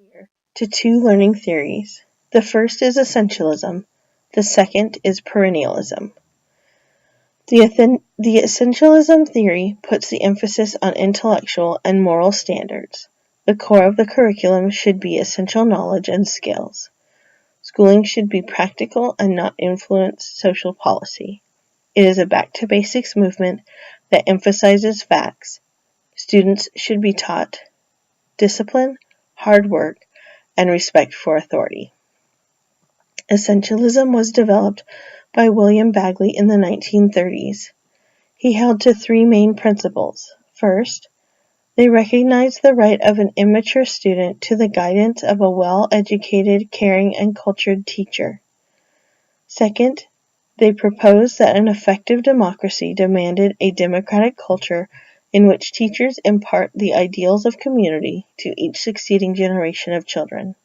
here to two learning theories. The first is essentialism. The second is perennialism. The essentialism theory puts the emphasis on intellectual and moral standards. The core of the curriculum should be essential knowledge and skills. Schooling should be practical and not influence social policy. It is a back-to-basics movement that emphasizes facts. Students should be taught discipline, hard work, and respect for authority. Essentialism was developed by William Bagley in the 1930s. He held to three main principles. First, they recognized the right of an immature student to the guidance of a well-educated, caring, and cultured teacher. Second, they proposed that an effective democracy demanded a democratic culture in which teachers impart the ideals of community to each succeeding generation of children.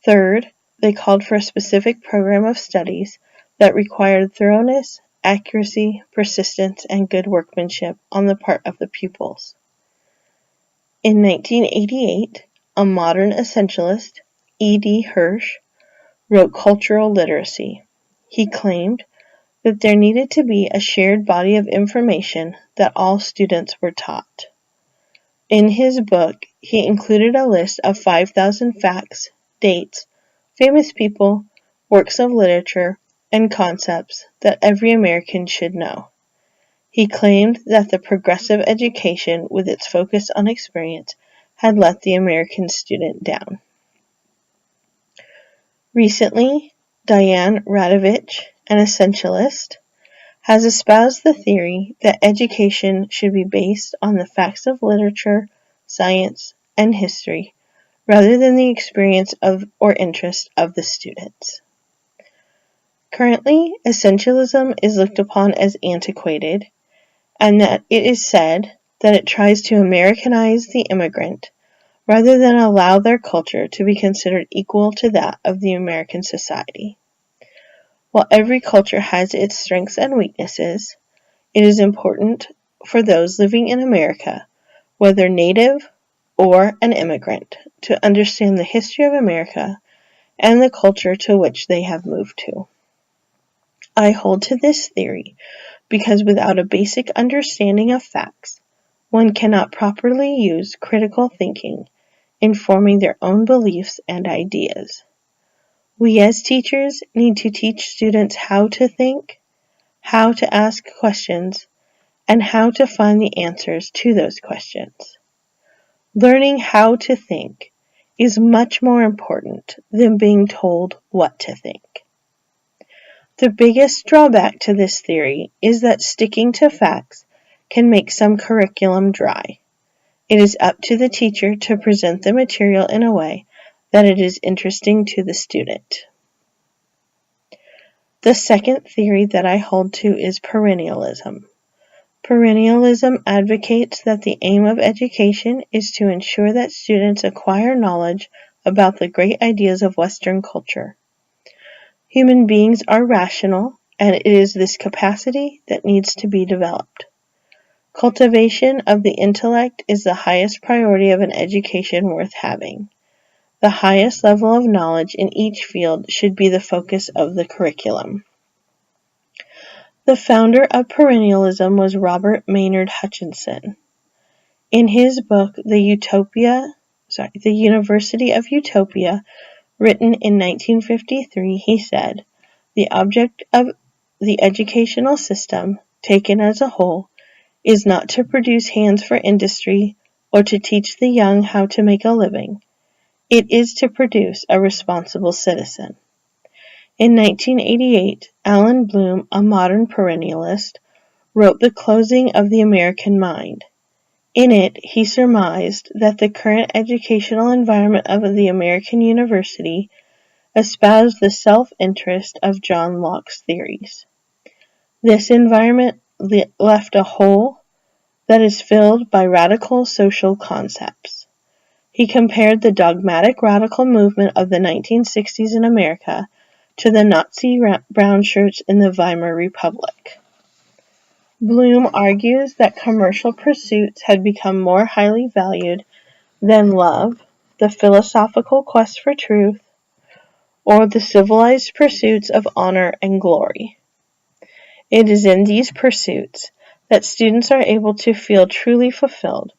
Third, they called for a specific program of studies that required thoroughness, accuracy, persistence, and good workmanship on the part of the pupils. In 1988, a modern essentialist, E.D. Hirsch, wrote Cultural Literacy. He claimed that there needed to be a shared body of information that all students were taught. In his book, he included a list of 5,000 facts, dates, famous people, works of literature, and concepts that every American should know. He claimed that the progressive education, with its focus on experience, had let the American student down. Recently, Diane Radovich, an essentialist, has espoused the theory that education should be based on the facts of literature, science, and history, rather than the experience of or interest of the students. Currently, essentialism is looked upon as antiquated, and that it is said that it tries to Americanize the immigrant, rather than allow their culture to be considered equal to that of the American society. While every culture has its strengths and weaknesses, it is important for those living in America, whether native or an immigrant, to understand the history of America and the culture to which they have moved to. I hold to this theory because without a basic understanding of facts, one cannot properly use critical thinking in forming their own beliefs and ideas. We as teachers need to teach students how to think, how to ask questions, and how to find the answers to those questions. Learning how to think is much more important than being told what to think. The biggest drawback to this theory is that sticking to facts can make some curriculum dry. It is up to the teacher to present the material in a way that it is interesting to the student. The second theory that I hold to is perennialism. Perennialism advocates that the aim of education is to ensure that students acquire knowledge about the great ideas of Western culture. Human beings are rational, and it is this capacity that needs to be developed. Cultivation of the intellect is the highest priority of an education worth having. The highest level of knowledge in each field should be the focus of the curriculum. The founder of perennialism was Robert Maynard Hutchinson. In his book, The University of Utopia, written in 1953, he said, "The object of the educational system, taken as a whole, is not to produce hands for industry or to teach the young how to make a living. It is to produce a responsible citizen." In 1988, Allan Bloom, a modern perennialist, wrote The Closing of the American Mind. In it, he surmised that the current educational environment of the American university espoused the self-interest of John Locke's theories. This environment left a hole that is filled by radical social concepts. He compared the dogmatic radical movement of the 1960s in America to the Nazi brown shirts in the Weimar Republic. Bloom argues that commercial pursuits had become more highly valued than love, the philosophical quest for truth, or the civilized pursuits of honor and glory. It is in these pursuits that students are able to feel truly fulfilled,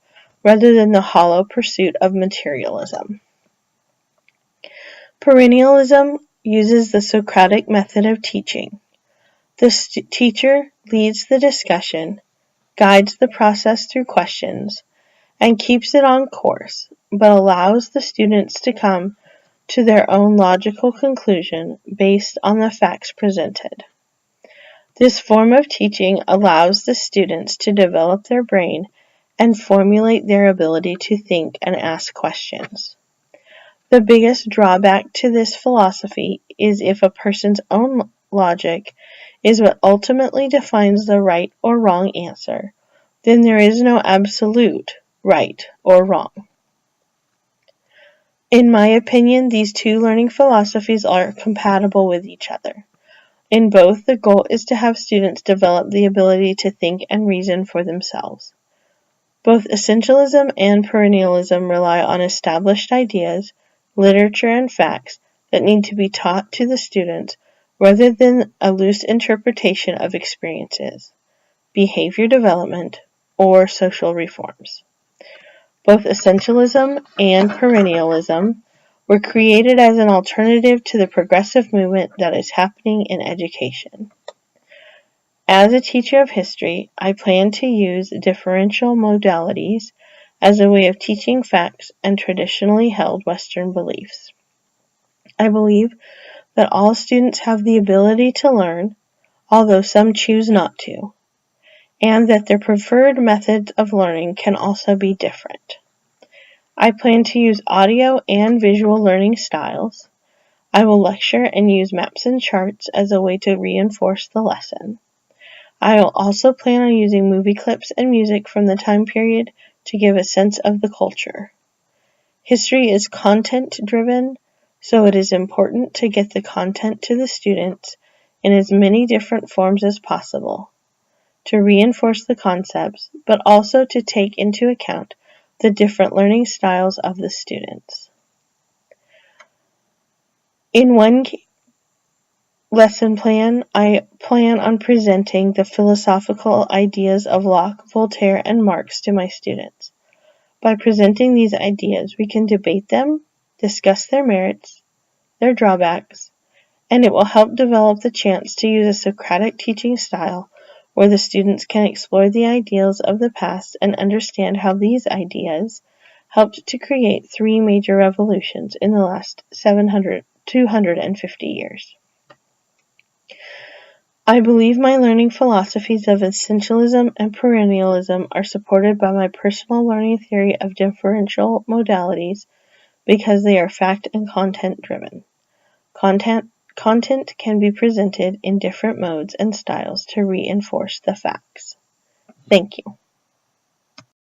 rather than the hollow pursuit of materialism. Perennialism uses the Socratic method of teaching. The teacher leads the discussion, guides the process through questions, and keeps it on course, but allows the students to come to their own logical conclusion based on the facts presented. This form of teaching allows the students to develop their brain and formulate their ability to think and ask questions. The biggest drawback to this philosophy is if a person's own logic is what ultimately defines the right or wrong answer, then there is no absolute right or wrong. In my opinion, these two learning philosophies are compatible with each other. In both, the goal is to have students develop the ability to think and reason for themselves. Both essentialism and perennialism rely on established ideas, literature, and facts that need to be taught to the students rather than a loose interpretation of experiences, behavior development, or social reforms. Both essentialism and perennialism were created as an alternative to the progressive movement that is happening in education. As a teacher of history, I plan to use differential modalities as a way of teaching facts and traditionally held Western beliefs. I believe that all students have the ability to learn, although some choose not to, and that their preferred methods of learning can also be different. I plan to use audio and visual learning styles. I will lecture and use maps and charts as a way to reinforce the lesson. I will also plan on using movie clips and music from the time period to give a sense of the culture. History is content-driven, so it is important to get the content to the students in as many different forms as possible, to reinforce the concepts, but also to take into account the different learning styles of the students. In one lesson plan, I plan on presenting the philosophical ideas of Locke, Voltaire, and Marx to my students. By presenting these ideas, we can debate them, discuss their merits, their drawbacks, and it will help develop the chance to use a Socratic teaching style where the students can explore the ideals of the past and understand how these ideas helped to create 3 major revolutions in the last 250 years. I believe my learning philosophies of essentialism and perennialism are supported by my personal learning theory of differential modalities because they are fact and content driven. Content can be presented in different modes and styles to reinforce the facts. Thank you.